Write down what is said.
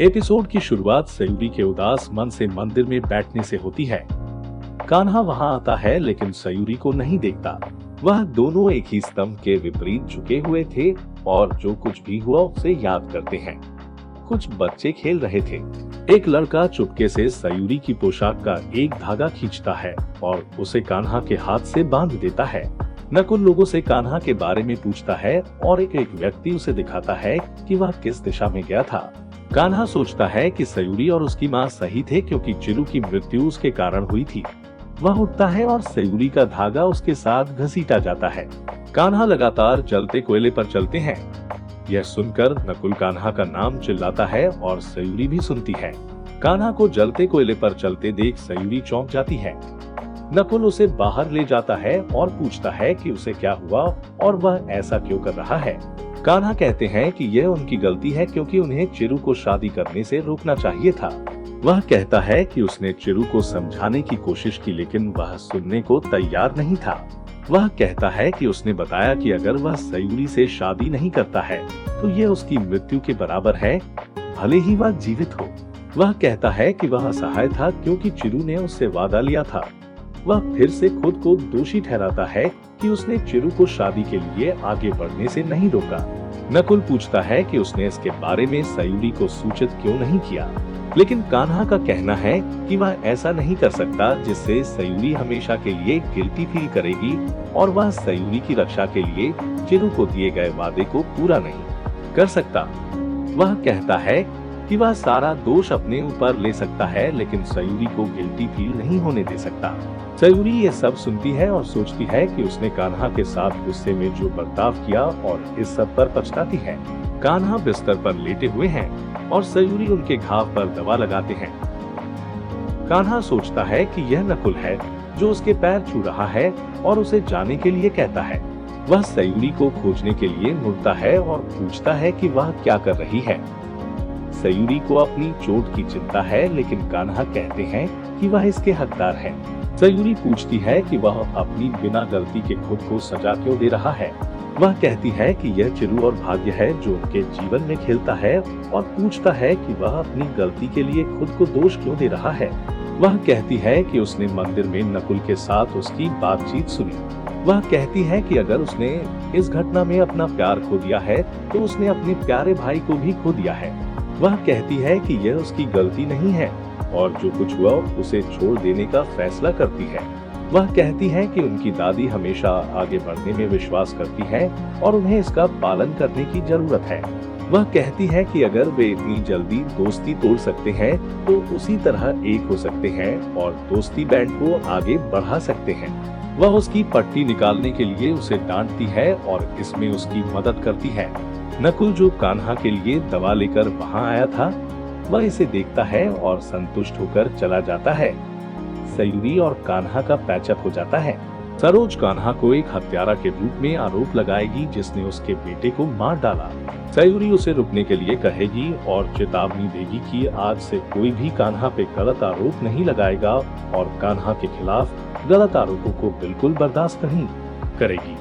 Episode की शुरुआत सयूरी के उदास मन से मंदिर में बैठने से होती है। कान्हा वहां आता है लेकिन सयूरी को नहीं देखता। वह दोनों एक ही स्तंभ के विपरीत झुके हुए थे और जो कुछ भी हुआ उसे याद करते हैं। कुछ बच्चे खेल रहे थे। एक लड़का चुपके से सयूरी की पोशाक का एक धागा खींचता है और उसे कान्हा के हाथ से बांध देता है। नकुल लोगों से कान्हा के बारे में पूछता है और एक एक व्यक्ति उसे दिखाता है कि वह किस दिशा में गया था। कान्हा सोचता है कि सयूरी और उसकी माँ सही थे क्योंकि चिरू की मृत्यु उसके कारण हुई थी। वह उठता है और सयूरी का धागा उसके साथ घसीटा जाता है। कान्हा लगातार जलते कोयले पर चलते हैं। यह सुनकर नकुल कान्हा का नाम चिल्लाता है और सयूरी भी सुनती है। कान्हा को जलते कोयले पर चलते देख सयूरी चौंक जाती है। नकुल उसे बाहर ले जाता है और पूछता है कि उसे क्या हुआ और वह ऐसा क्यों कर रहा है। कान्हा कहते हैं कि यह उनकी गलती है क्योंकि उन्हें चिरू को शादी करने से रोकना चाहिए था। वह कहता है कि उसने चिरू को समझाने की कोशिश की लेकिन वह सुनने को तैयार नहीं था। वह कहता है कि उसने बताया कि अगर वह सयूरी से शादी नहीं करता है तो ये उसकी मृत्यु के बराबर है, भले ही वह जीवित हो। वह कहता है कि वह असहाय था क्योंकि चिरू ने उससे वादा लिया था। वह फिर से खुद को दोषी ठहराता है कि उसने चिरू को शादी के लिए आगे बढ़ने से नहीं रोका। नकुल पूछता है कि उसने इसके बारे में सयूरी को सूचित क्यों नहीं किया, लेकिन कान्हा का कहना है कि वह ऐसा नहीं कर सकता जिससे सयूरी हमेशा के लिए गिल्टी फील करेगी और वह सयूरी की रक्षा के लिए चिरू को दिए गए वादे को पूरा नहीं कर सकता। वह कहता है कि वह सारा दोष अपने ऊपर ले सकता है लेकिन सयूरी को गिल्टी फील नहीं होने दे सकता। सयूरी ये सब सुनती है और सोचती है कि उसने कान्हा के साथ गुस्से में जो बर्ताव किया और इस सब पर पछताती है। कान्हा बिस्तर पर लेटे हुए हैं और सयूरी उनके घाव पर दवा लगाते हैं। कान्हा सोचता है कि यह नकुल है जो उसके पैर छू रहा है और उसे जाने के लिए कहता है। वह सयूरी को खोजने के लिए मुड़ता है और पूछता है कि वह क्या कर रही है। सयूरी को अपनी चोट की चिंता है लेकिन कान्हा कहते हैं कि वह इसके हकदार है। सयूरी पूछती है कि वह अपनी बिना गलती के खुद को सजा क्यों दे रहा है। वह कहती है कि यह चिरू और भाग्य है जो उनके जीवन में खेलता है और पूछता है कि वह अपनी गलती के लिए खुद को दोष क्यों दे रहा है। वह कहती है कि उसने मंदिर में नकुल के साथ उसकी बातचीत सुनी। वह कहती है कि अगर उसने इस घटना में अपना प्यार खो दिया है तो उसने अपने प्यारे भाई को भी खो दिया है। वह कहती है कि यह उसकी गलती नहीं है और जो कुछ हुआ उसे छोड़ देने का फैसला करती है। वह कहती है कि उनकी दादी हमेशा आगे बढ़ने में विश्वास करती है और उन्हें इसका पालन करने की जरूरत है। वह कहती है कि अगर वे इतनी जल्दी दोस्ती तोड़ सकते हैं तो उसी तरह एक हो सकते हैं और दोस्ती बैंड को आगे बढ़ा सकते हैं। वह उसकी पट्टी निकालने के लिए उसे डांटती है और इसमें उसकी मदद करती है। नकुल जो कान्हा के लिए दवा लेकर वहां आया था वह इसे देखता है और संतुष्ट होकर चला जाता है। सयूरी और कान्हा का पैचअप हो जाता है। सरोज कान्हा को एक हत्यारा के रूप में आरोप लगाएगी जिसने उसके बेटे को मार डाला। सयूरी उसे रुकने के लिए कहेगी और चेतावनी देगी कि आज से कोई भी कान्हा पे गलत आरोप नहीं लगाएगा और कान्हा के खिलाफ गलत आरोपों को बिल्कुल बर्दाश्त नहीं करेगी।